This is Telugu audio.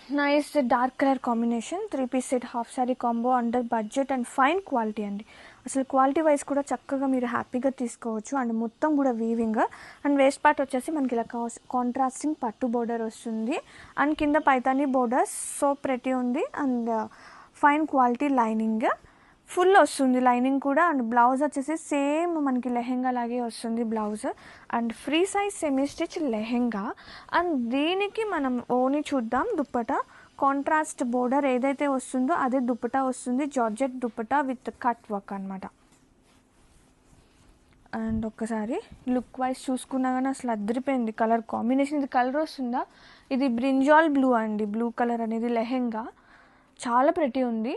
Nice dark colour combination 3-piece set half sorry combo under budget and fine quality అండి. అసలు క్వాలిటీ వైజ్ కూడా చక్కగా మీరు హ్యాపీగా తీసుకోవచ్చు. అండ్ మొత్తం కూడా వీవింగ్ అండ్ వేస్ట్ పార్ట్ వచ్చేసి మనకి ఇలా కాంట్రాస్టింగ్ పట్టు బోర్డర్ వస్తుంది. అండ్ కింద పైతానీ బోర్డర్స్ సో ప్రెటీ ఉంది. And fine quality lining full వస్తుంది లైనింగ్ కూడా. అండ్ బ్లౌజ్ వచ్చేసి సేమ్ మనకి లెహెంగా లాగే వస్తుంది blouse. And free size semi stitch lehenga. And దీనికి మనం ఓని చూద్దాం. దుప్పటా కాంట్రాస్ట్ బోర్డర్ ఏదైతే వస్తుందో అదే దుప్పటా వస్తుంది. Georgette dupatta with cut work అనమాట. అండ్ ఒక్కసారి లుక్ వైజ్ చూసుకున్నా కానీ అసలు అదిరిపోయింది కలర్ కాంబినేషన్. ఇది కలర్ వస్తుందా, ఇది బ్రింజాల్ బ్లూ అండి. బ్లూ కలర్ అనేది లెహెంగా చాలా ప్రెటీ ఉంది.